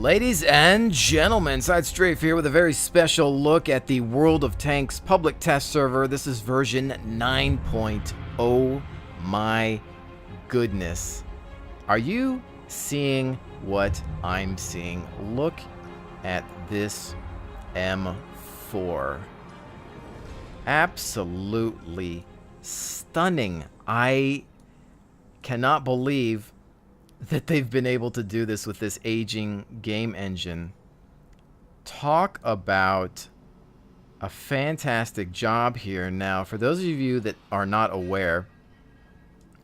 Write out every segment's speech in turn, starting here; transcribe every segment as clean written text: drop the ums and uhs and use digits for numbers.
Ladies and gentlemen, Side Strafe here with a very special look at the World of Tanks public test server. This is version 9.0. My goodness. Are you seeing what I'm seeing? Look at this M4. Absolutely stunning. I cannot believe that they've been able to do this with this aging game engine. Talk about a fantastic job here. Now, for those of you that are not aware,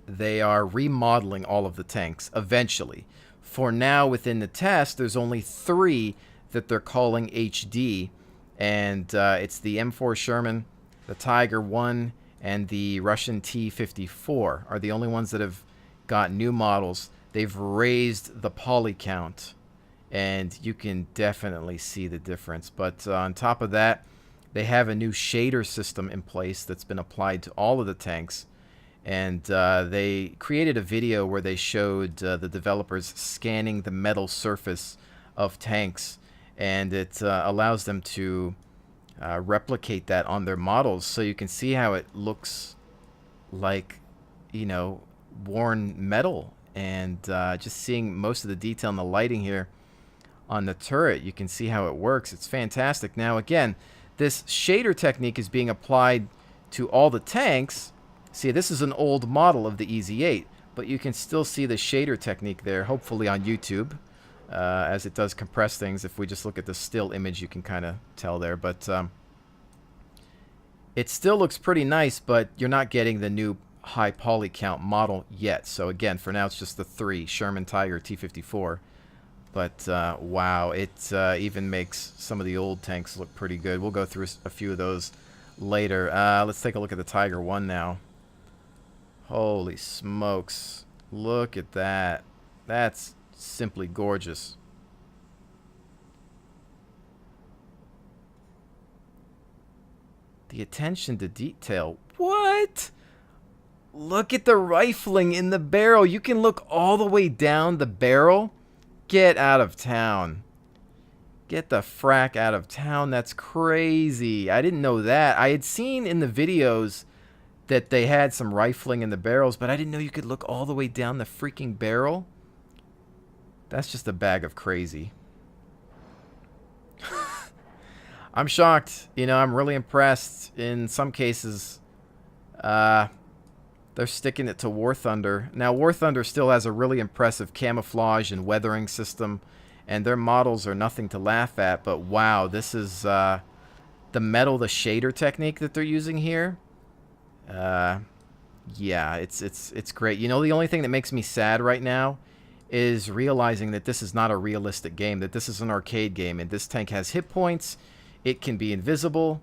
they are remodeling all of the tanks eventually. For now, within the test, there's only 3 that they're calling HD, and it's the M4 Sherman, the Tiger 1, and the Russian T-54 are the only ones that have got new models. They've raised the poly count, and you can definitely see the difference. But on top of that, they have a new shader system in place that's been applied to all of the tanks. And they created a video where they showed the developers scanning the metal surface of tanks, and it allows them to replicate that on their models. So you can see how it looks like, you know, worn metal. And just seeing most of the detail in the lighting here on the turret, you can see how it works. It's fantastic. Now, again, this shader technique is being applied to all the tanks. See, this is an old model of the EZ8, but you can still see the shader technique there, hopefully on YouTube, as it does compress things. If we just look at the still image, you can kind of tell there. But it still looks pretty nice, but you're not getting the new high poly count model yet. So again, for now it's just the 3 Sherman, Tiger, T-54. But wow, it even makes some of the old tanks look pretty good. We'll go through a few of those later. Let's take a look at the Tiger 1 now. Holy smokes, look at that. That's simply gorgeous. The attention to detail. What? Look at the rifling in the barrel. You can look all the way down the barrel. Get out of town. Get the frack out of town. That's crazy. I didn't know that. I had seen in the videos that they had some rifling in the barrels, but I didn't know you could look all the way down the freaking barrel. That's just a bag of crazy. I'm shocked. You know, I'm really impressed. In some cases, they're sticking it to War Thunder. Now, War Thunder still has a really impressive camouflage and weathering system, and their models are nothing to laugh at. But wow, this is the metal, the shader technique that they're using here. Yeah, it's great. You know, the only thing that makes me sad right now is realizing that this is not a realistic game, that this is an arcade game, and this tank has hit points. It can be invisible.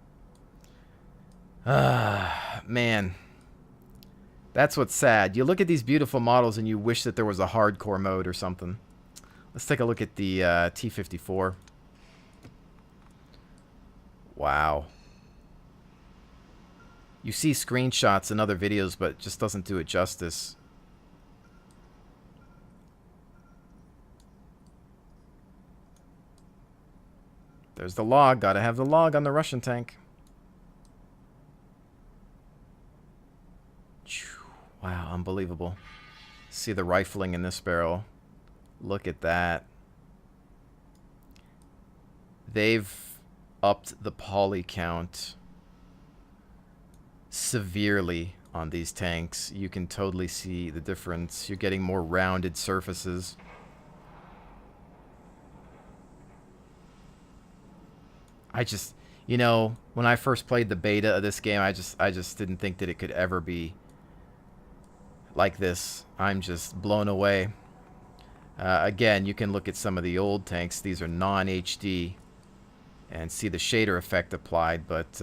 Man. That's what's sad. You look at these beautiful models and you wish that there was a hardcore mode or something. Let's take a look at the T-54. Wow. You see screenshots in other videos, but it just doesn't do it justice. There's the log. Gotta have the log on the Russian tank. Wow, unbelievable. See the rifling in this barrel. Look at that. They've upped the poly count severely on these tanks. You can totally see the difference. You're getting more rounded surfaces. I just, you know, when I first played the beta of this game, I just didn't think that it could ever be like this. I'm just blown away. Again, you can look at some of the old tanks. These are non-HD and see the shader effect applied, but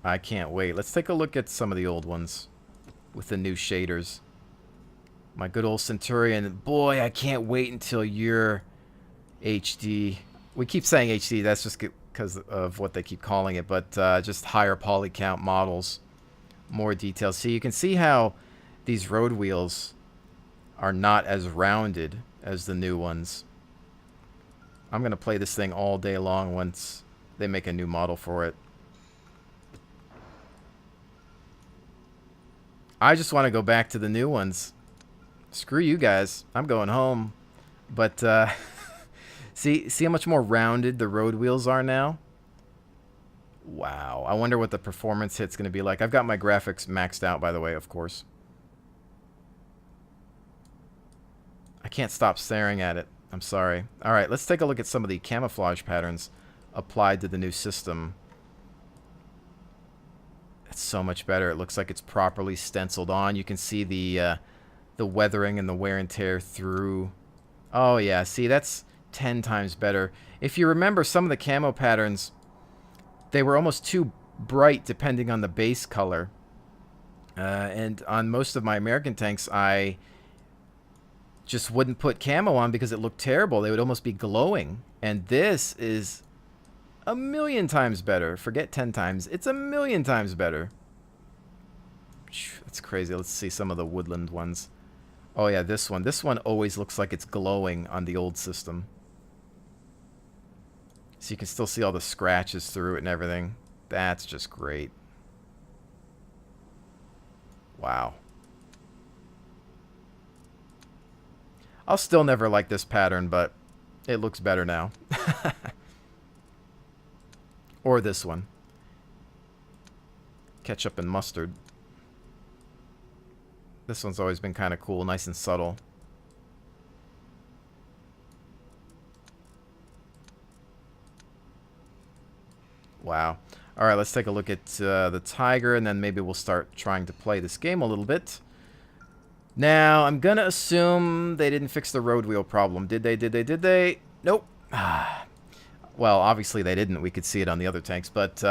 I can't wait. Let's take a look at some of the old ones with the new shaders. My good old Centurion. Boy, I can't wait until you're HD. We keep saying HD. That's just because of what they keep calling it, but just higher poly count models. More details. See, you can see how these road wheels are not as rounded as the new ones. I'm going to play this thing all day long once they make a new model for it. I just want to go back to the new ones. Screw you guys. I'm going home. But, see how much more rounded the road wheels are now? Wow. I wonder what the performance hit's going to be like. I've got my graphics maxed out, by the way, of course. I can't stop staring at it. I'm sorry. All right, let's take a look at some of the camouflage patterns applied to the new system. It's so much better. It looks like it's properly stenciled on. You can see the weathering and the wear and tear through. Oh, yeah. See, that's 10 times better. If you remember, some of the camo patterns, they were almost too bright depending on the base color. And on most of my American tanks, I just wouldn't put camo on because it looked terrible. They would almost be glowing. And this is a million times better. Forget 10 times. It's a million times better. That's crazy. Let's see some of the woodland ones. Oh, yeah, this one. This one always looks like it's glowing on the old system. So you can still see all the scratches through it and everything. That's just great. Wow. I'll still never like this pattern, but it looks better now. Or this one. Ketchup and mustard. This one's always been kind of cool, nice and subtle. Wow. All right, let's take a look at the Tiger, and then maybe we'll start trying to play this game a little bit. Now, I'm going to assume they didn't fix the road wheel problem. Did they? Did they? Did they? Nope. Well, obviously they didn't. We could see it on the other tanks. But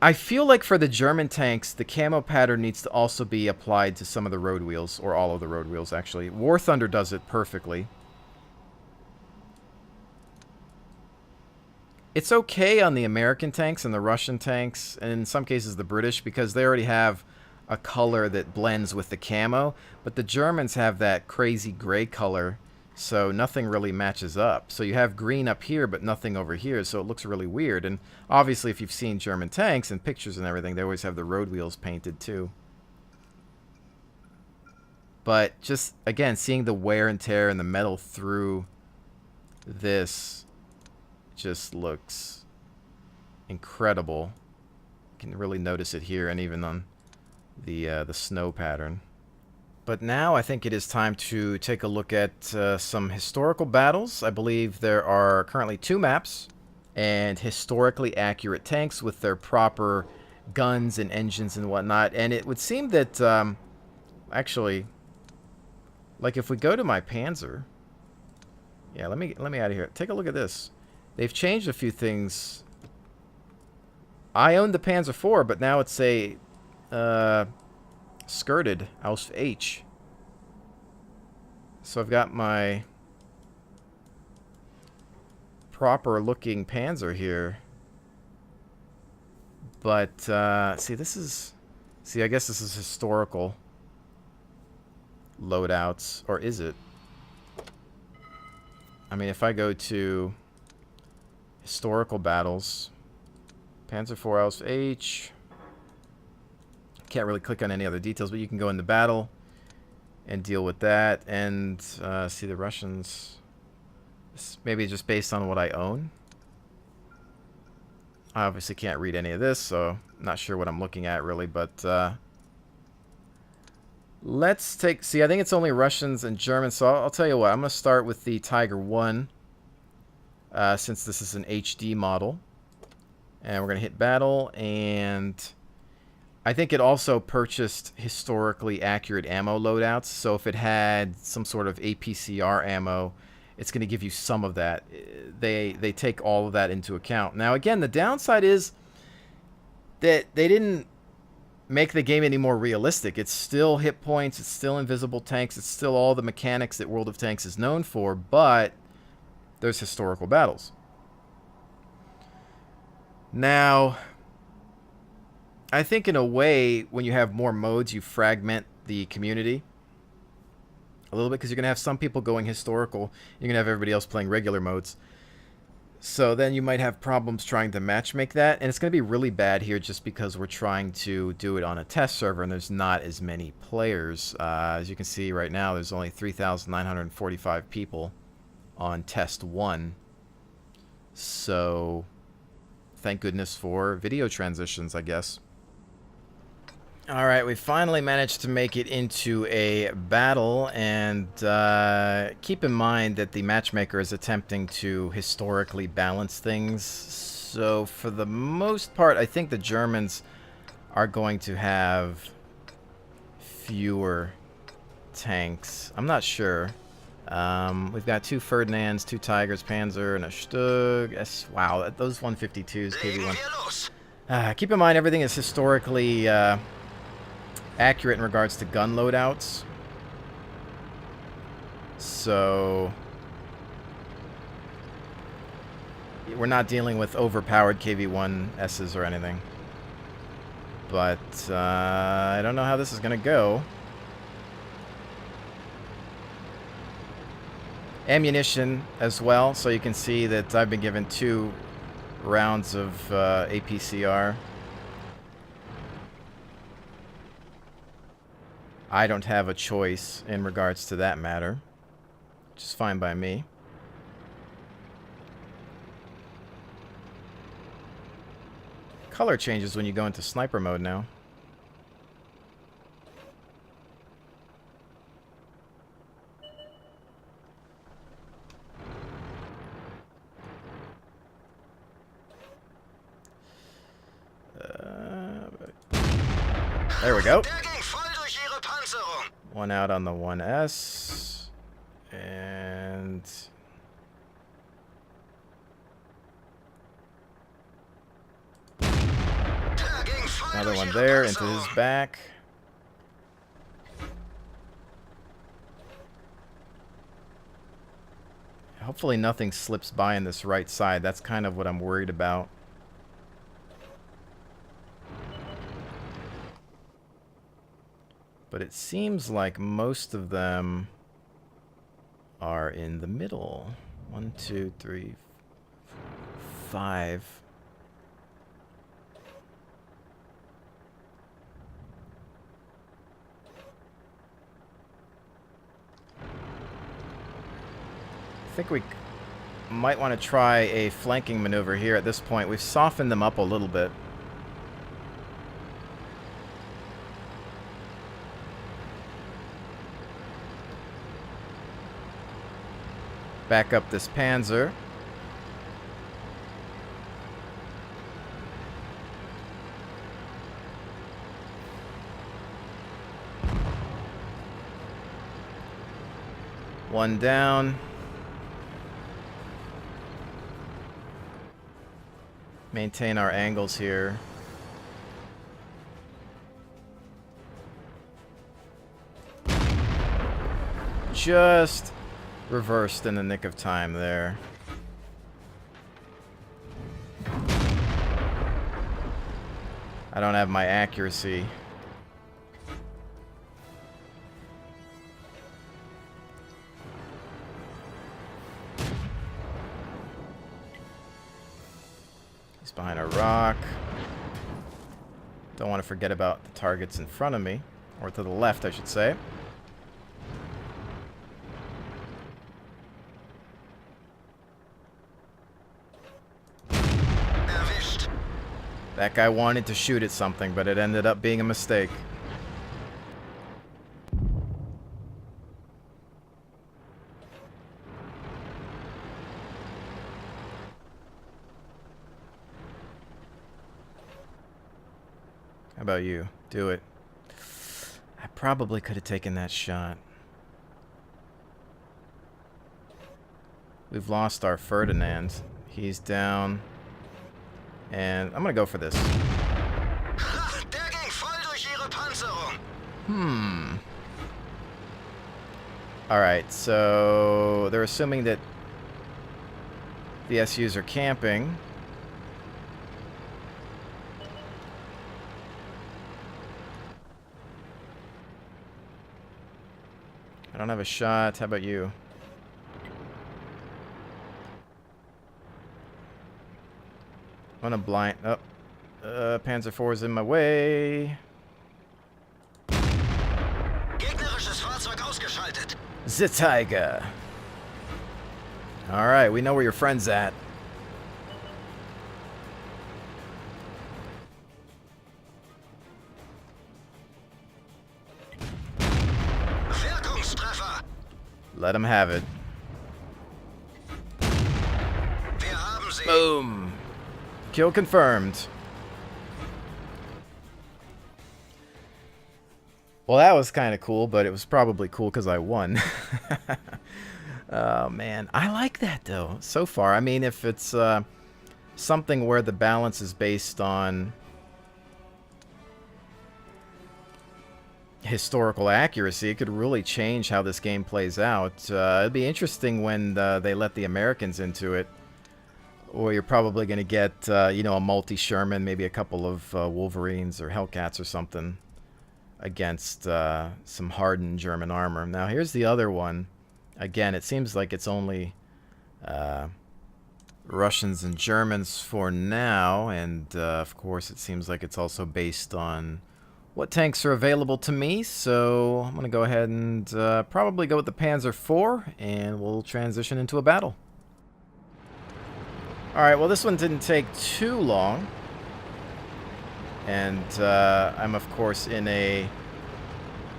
I feel like for the German tanks, the camo pattern needs to also be applied to some of the road wheels, or all of the road wheels, actually. War Thunder does it perfectly. It's okay on the American tanks and the Russian tanks, and in some cases the British, because they already have a color that blends with the camo, but the Germans have that crazy gray color, so nothing really matches up. So you have green up here, but nothing over here, so it looks really weird. And obviously, if you've seen German tanks and pictures and everything, they always have the road wheels painted too. But just, again, seeing the wear and tear and the metal through this just looks incredible. You can really notice it here and even on the snow pattern. But now I think it is time to take a look at some historical battles. I believe there are currently 2 maps and historically accurate tanks with their proper guns and engines and whatnot. And it would seem that actually, like if we go to my Panzer, yeah, let me out of here. Take a look at this. They've changed a few things. I owned the Panzer IV, but now it's a skirted Ausf H. So I've got my proper looking Panzer here. But see, this is, I guess this is historical loadouts, or is it? I mean, if I go to historical battles, Panzer IV Ausf H. Can't really click on any other details, but you can go into battle and deal with that. And see the Russians. Maybe just based on what I own. I obviously can't read any of this, so I'm not sure what I'm looking at really. But let's take... See, I think it's only Russians and Germans, so I'll tell you what. I'm going to start with the Tiger 1. Since this is an HD model. And we're going to hit battle, and I think it also purchased historically accurate ammo loadouts. So if it had some sort of APCR ammo, it's going to give you some of that. They take all of that into account. Now, again, the downside is that they didn't make the game any more realistic. It's still hit points. It's still invisible tanks. It's still all the mechanics that World of Tanks is known for, but there's historical battles. Now, I think in a way, when you have more modes, you fragment the community. a little bit, because you're going to have some people going historical. You're going to have everybody else playing regular modes. So then you might have problems trying to matchmake that, and it's going to be really bad here just because we're trying to do it on a test server and there's not as many players. As you can see right now, there's only 3,945 people on test 1. So thank goodness for video transitions, I guess. Alright, we finally managed to make it into a battle, and keep in mind that the matchmaker is attempting to historically balance things. So for the most part, I think the Germans are going to have fewer tanks. I'm not sure. We've got 2 Ferdinands, 2 Tigers, Panzer, and a Stug. Wow, those 152s, KV-1. Keep in mind, everything is historically accurate in regards to gun loadouts. So we're not dealing with overpowered KV-1Ss or anything. But I don't know how this is going to go. Ammunition as well, so you can see that I've been given 2 rounds of APCR. I don't have a choice in regards to that matter, which is fine by me. Color changes when you go into sniper mode now. There we go. 1 out on the 1S. And another one there into his back. Hopefully nothing slips by on this right side. That's kind of what I'm worried about. But it seems like most of them are in the middle. 1, 2, 3, 5. I think we might want to try a flanking maneuver here at this point. We've softened them up a little bit. Back up this Panzer. One down. Maintain our angles here. Just reversed in the nick of time there. I don't have my accuracy. He's behind a rock. Don't want to forget about the targets in front of me, or to the left, I should say. That guy wanted to shoot at something, but it ended up being a mistake. How about you? Do it. I probably could have taken that shot. We've lost our Ferdinand. He's down. And I'm gonna go for this. Alright, so they're assuming that the SUs are camping. I don't have a shot. How about you? On a blind... Oh. Panzer IV is in my way. Gegnerisches Fahrzeug ausgeschaltet. The Tiger. Alright, we know where your friend's at. Wirkungstreffer. Let him have it. Wir haben sie. Boom. Kill confirmed. Well, that was kind of cool, but it was probably cool because I won. Oh, man. I like that, though, so far. I mean, if it's something where the balance is based on historical accuracy, it could really change how this game plays out. It'd be interesting when they let the Americans into it. Or you're probably going to get, you know, a multi-Sherman, maybe a couple of Wolverines or Hellcats or something against some hardened German armor. Now, here's the other one. Again, it seems like it's only Russians and Germans for now. And, of course, it seems like it's also based on what tanks are available to me. So I'm going to go ahead and probably go with the Panzer IV, and we'll transition into a battle. Alright, well, this one didn't take too long. And I'm, of course, in a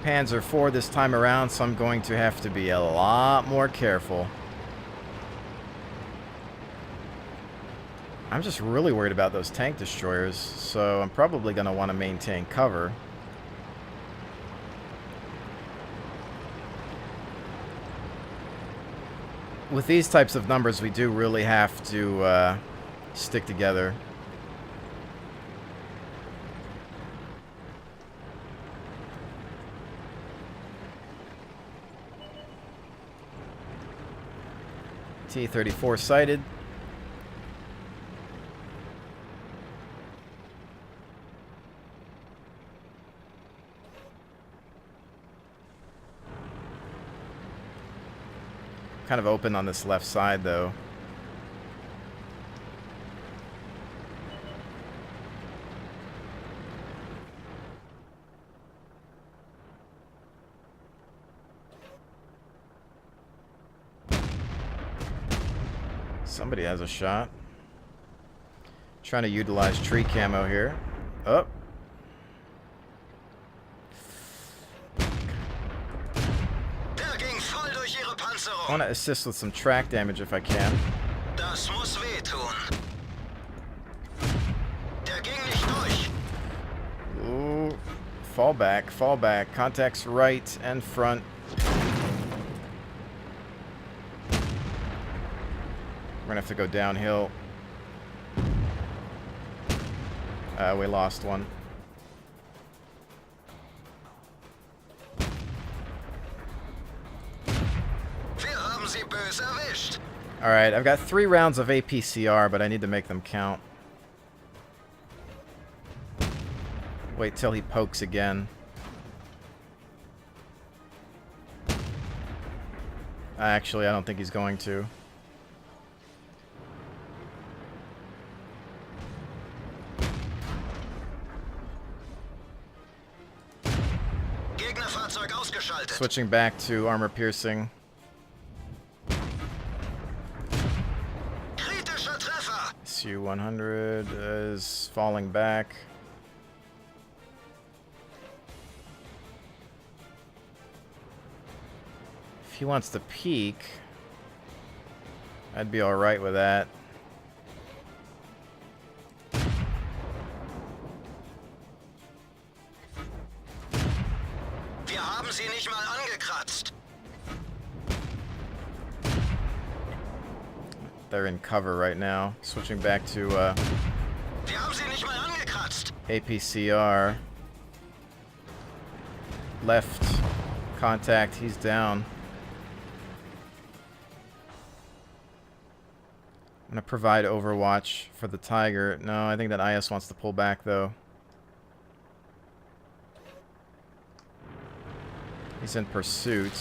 Panzer IV this time around, so I'm going to have to be a lot more careful. I'm just really worried about those tank destroyers, so I'm probably going to want to maintain cover. With these types of numbers, we do really have to stick together. T-34 sighted. Kind of open on this left side, though. Somebody has a shot. Trying to utilize tree camo here. Oh. I want to assist with some track damage if I can. Das muss wehtun. Der ging nicht durch. Ooh. Fall back, fall back. Contacts right and front. We're gonna have to go downhill. We lost one. Alright, I've got 3 rounds of APCR, but I need to make them count. Wait till he pokes again. Actually, I don't think he's going to. Switching back to armor piercing. Su-100 is falling back. If he wants to peek, I'd be alright with that. Wir haben sie nicht mal angekratzt. They're in cover right now. Switching back to Wir haben sie nicht mal angekratzt. APCR. Left contact, he's down. I'm gonna provide overwatch for the Tiger. No, I think that IS wants to pull back though. He's in pursuit.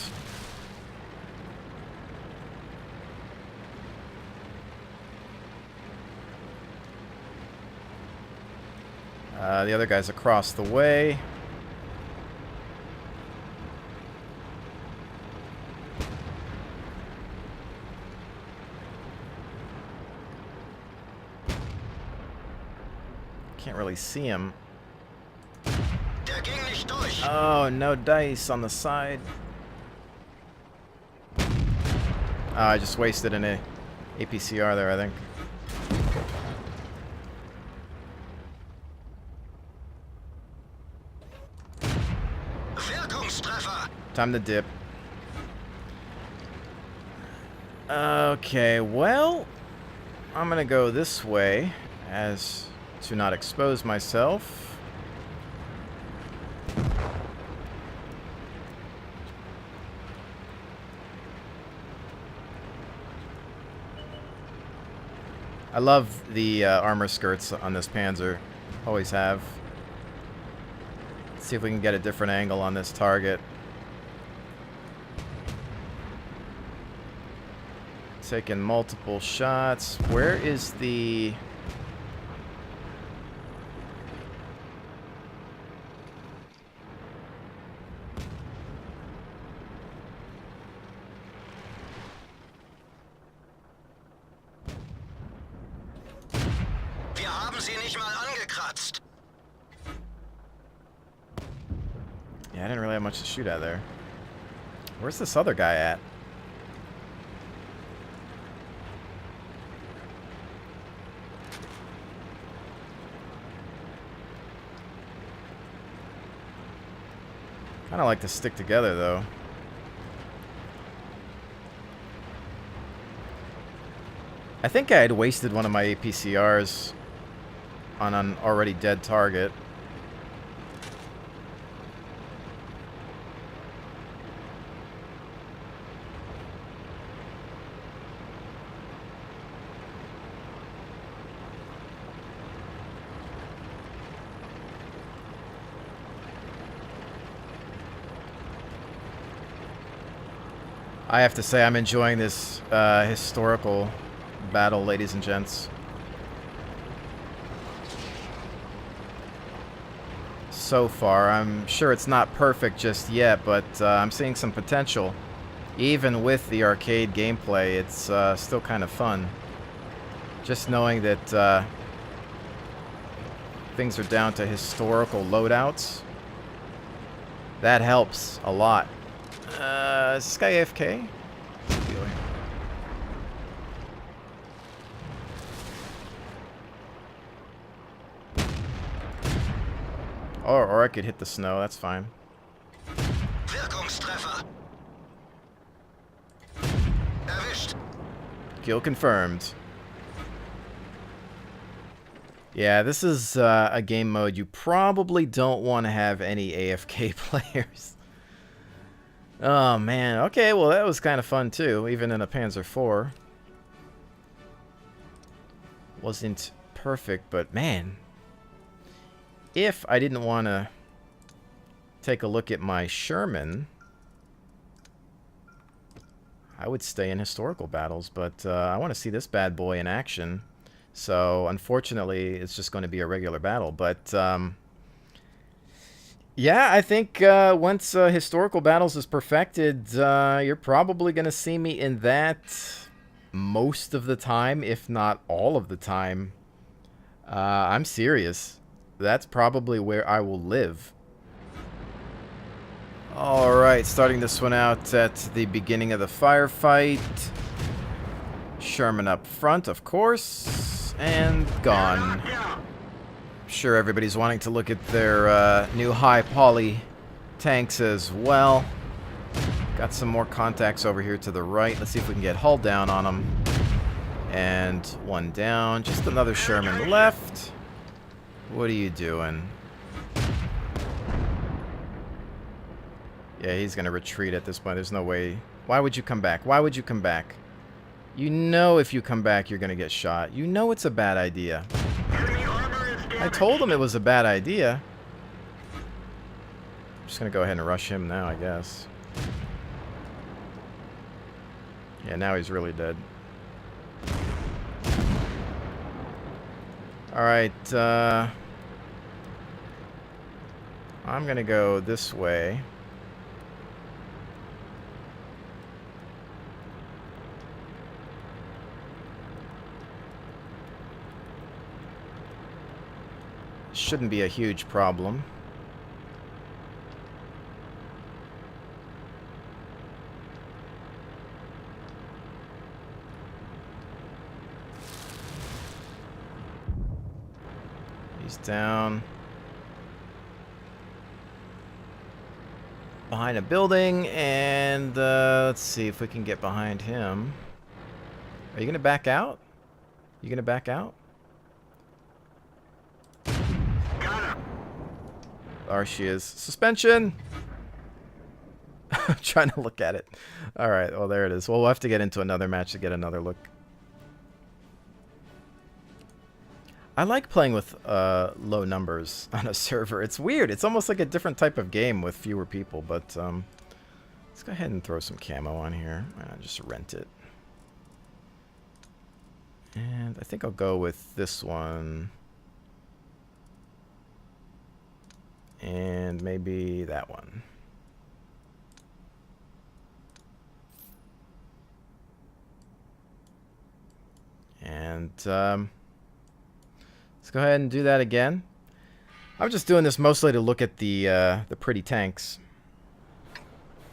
The other guy's across the way. Can't really see him. Der ging nicht durch. Oh, no dice on the side. I just wasted an APCR there, I think. Wirkungstreffer. Time to dip. Okay, well, I'm gonna go this way as to not expose myself. I love the armor skirts on this Panzer. Always have. Let's see if we can get a different angle on this target. Taking multiple shots. Where is the... Wir haben sie nicht mal angekratzt. Yeah, I didn't really have much to shoot at there. Where's this other guy at? Kind of like to stick together, though. I think I had wasted one of my APCRs on an already dead target. I have to say I'm enjoying this historical battle, ladies and gents. So far, I'm sure it's not perfect just yet, but I'm seeing some potential. Even with the arcade gameplay, it's still kind of fun. Just knowing that things are down to historical loadouts, that helps a lot. Is this guy AFK? Or I could hit the snow, that's fine. Wirkungstreffer. Erwischt. Kill confirmed. Yeah, this is a game mode you probably don't want to have any AFK players. Oh, man. Okay, well, that was kind of fun, too, even in a Panzer IV. Wasn't perfect, but, man. If I didn't want to take a look at my Sherman, I would stay in historical battles, but I want to see this bad boy in action. So, unfortunately, it's just going to be a regular battle, but... yeah, I think once Historical Battles is perfected, you're probably going to see me in that most of the time, if not all of the time. I'm serious. That's probably where I will live. Alright, starting this one out at the beginning of the firefight. Sherman up front, of course, and gone. Sure, everybody's wanting to look at their new high poly tanks as well. Got some more contacts over here to the right. Let's see if we can get hull down on them. And one down. Just another Sherman left. What are you doing? Yeah, he's going to retreat at this point. There's no way. Why would you come back? Why would you come back? You know if you come back, you're going to get shot. You know it's a bad idea. I told him it was a bad idea. I'm just going to go ahead and rush him now, I guess. Yeah, now he's really dead. Alright, I'm going to go this way. Shouldn't be a huge problem. He's down behind a building, and let's see if we can get behind him. Are you gonna back out? You gonna back out? There she is. Suspension! I'm trying to look at it. Alright, well there it is. Well, we'll have to get into another match to get another look. I like playing with low numbers on a server. It's weird. It's almost like a different type of game with fewer people, but let's go ahead and throw some camo on here. Just rent it. And I think I'll go with this one. And maybe that one. And let's go ahead and do that again. I'm just doing this mostly to look at the pretty tanks.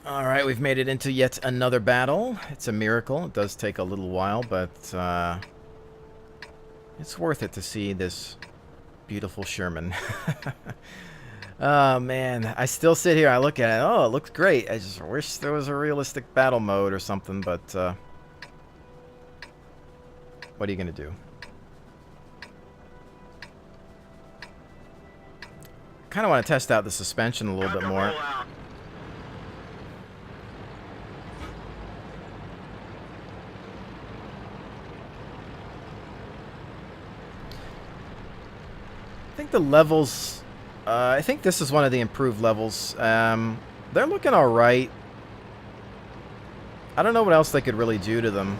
All right, we've made it into yet another battle. It's a miracle. It does take a little while, but it's worth it to see this beautiful Sherman. Oh, man. I still sit here. I look at it. Oh, it looks great. I just wish there was a realistic battle mode or something, but what are you going to do? Kind of want to test out the suspension a little bit more. I think the levels... I think this is one of the improved levels. They're looking alright. I don't know what else they could really do to them.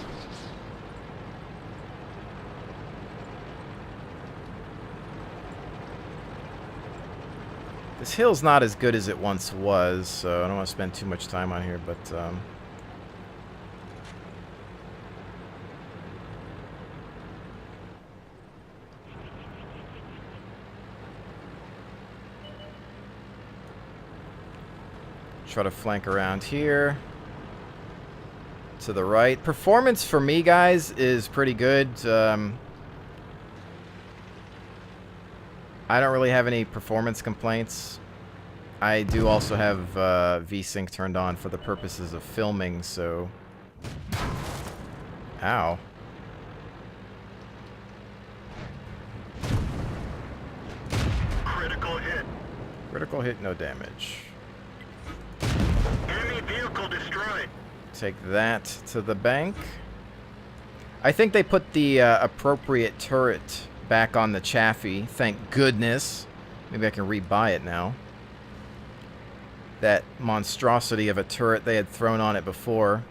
This hill's not as good as it once was, so I don't want to spend too much time on here, but... try to flank around here. To the right. Performance for me, guys, is pretty good. I don't really have any performance complaints. I do also have VSync turned on for the purposes of filming, so... Ow. Critical hit. Critical hit, no damage. Enemy vehicle destroyed. Take that to the bank. I think they put the appropriate turret back on the Chaffee. Thank goodness. Maybe I can rebuy it now. That monstrosity of a turret they had thrown on it before.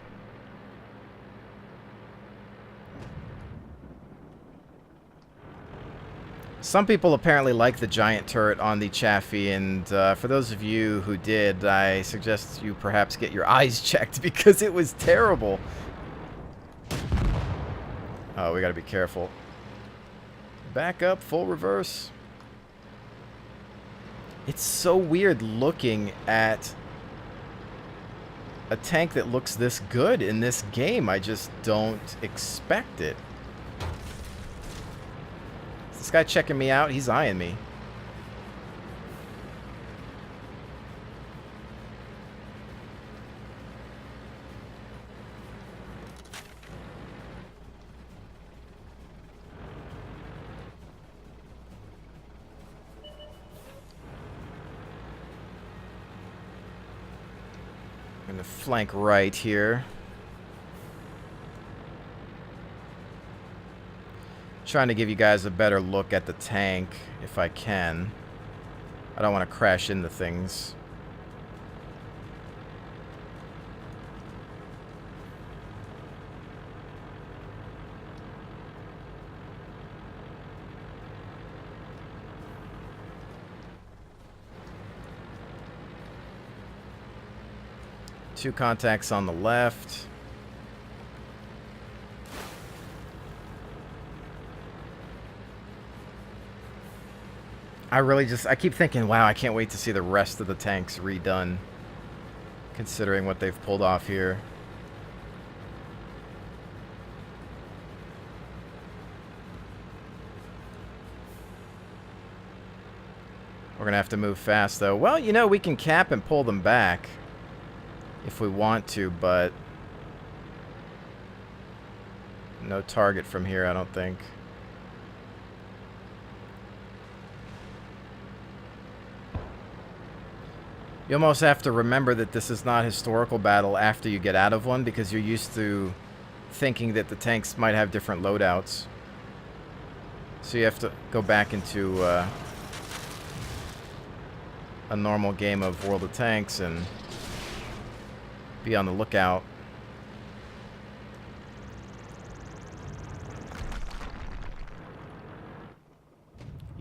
Some people apparently like the giant turret on the Chaffee, and for those of you who did, I suggest you perhaps get your eyes checked because it was terrible. Oh, we gotta be careful. Back up, full reverse. It's so weird looking at a tank that looks this good in this game. I just don't expect it. Is this guy checking me out? He's eyeing me. I'm gonna flank right here. Trying to give you guys a better look at the tank, if I can. I don't want to crash into things. 2 contacts on the left. I keep thinking, wow, I can't wait to see the rest of the tanks redone, considering what they've pulled off here. We're going to have to move fast, though. Well, you know, we can cap and pull them back if we want to, but no target from here, I don't think. You almost have to remember that this is not historical battle after you get out of one, because you're used to thinking that the tanks might have different loadouts. So you have to go back into a normal game of World of Tanks and be on the lookout.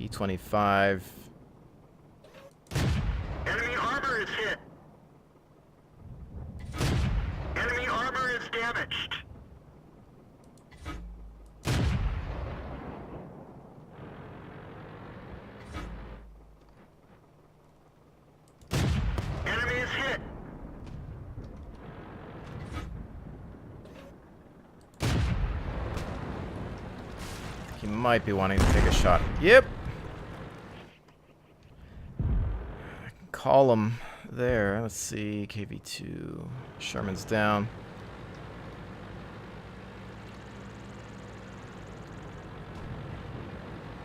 E-25. Enemy armor is hit. Enemy armor is damaged. Enemy is hit. He might be wanting to take a shot. Yep. I can call him there. Let's see. KV2. Sherman's down.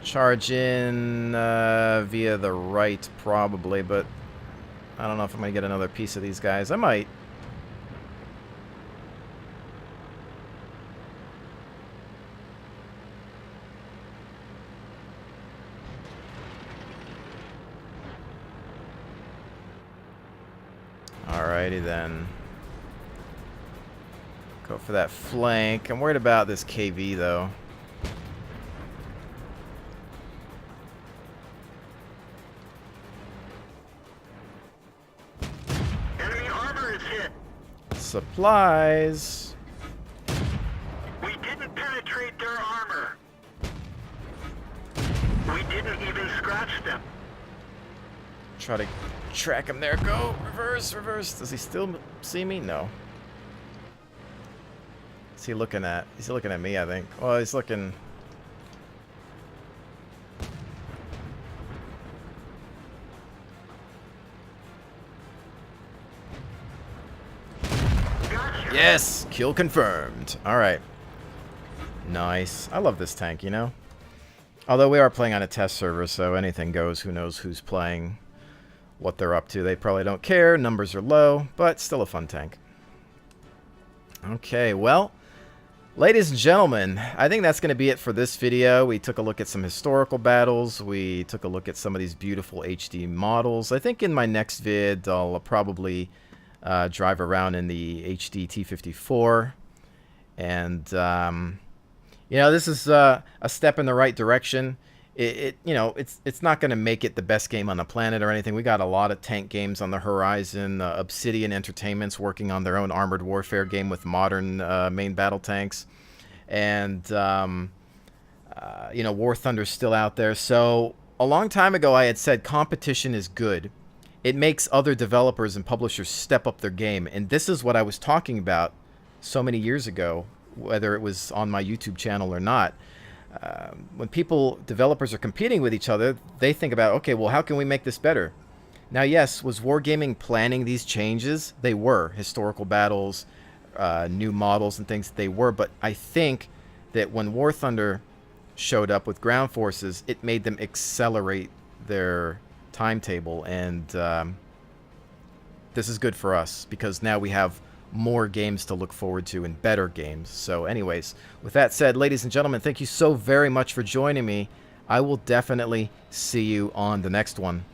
Charge in via the right, probably, but I don't know if I'm going to get another piece of these guys. I might. Alrighty then. Go for that flank. I'm worried about this KV though. Enemy armor is hit. Supplies. We didn't penetrate their armor. We didn't even scratch them. Try to track him there. Go. Reverse, reverse. Does he still see me? No. What's he looking at? He's looking at me, I think. Well, he's looking... Gotcha. Yes! Kill confirmed. Alright. Nice. I love this tank, you know? Although we are playing on a test server, so anything goes. Who knows who's playing, what they're up to. They probably don't care. Numbers are low, but still a fun tank. Okay, well, ladies and gentlemen, I think that's going to be it for this video. We took a look at some historical battles. We took a look at some of these beautiful HD models. I think in my next vid, I'll probably drive around in the HD T54. And, you know, this is a step in the right direction. You know, it's not going to make it the best game on the planet or anything. We got a lot of tank games on the horizon. Obsidian Entertainment's working on their own armored warfare game with modern main battle tanks, and you know, War Thunder's still out there. So a long time ago, I had said competition is good. It makes other developers and publishers step up their game, and this is what I was talking about so many years ago, whether it was on my YouTube channel or not. When developers are competing with each other, they think about, okay, well, how can we make this better? Now, yes, was Wargaming planning these changes? They were. Historical battles, new models and things, they were. But I think that when War Thunder showed up with ground forces, it made them accelerate their timetable. And this is good for us, because now we have more games to look forward to and better games. So anyways, with that said, ladies and gentlemen, thank you so very much for joining me. I will definitely see you on the next one.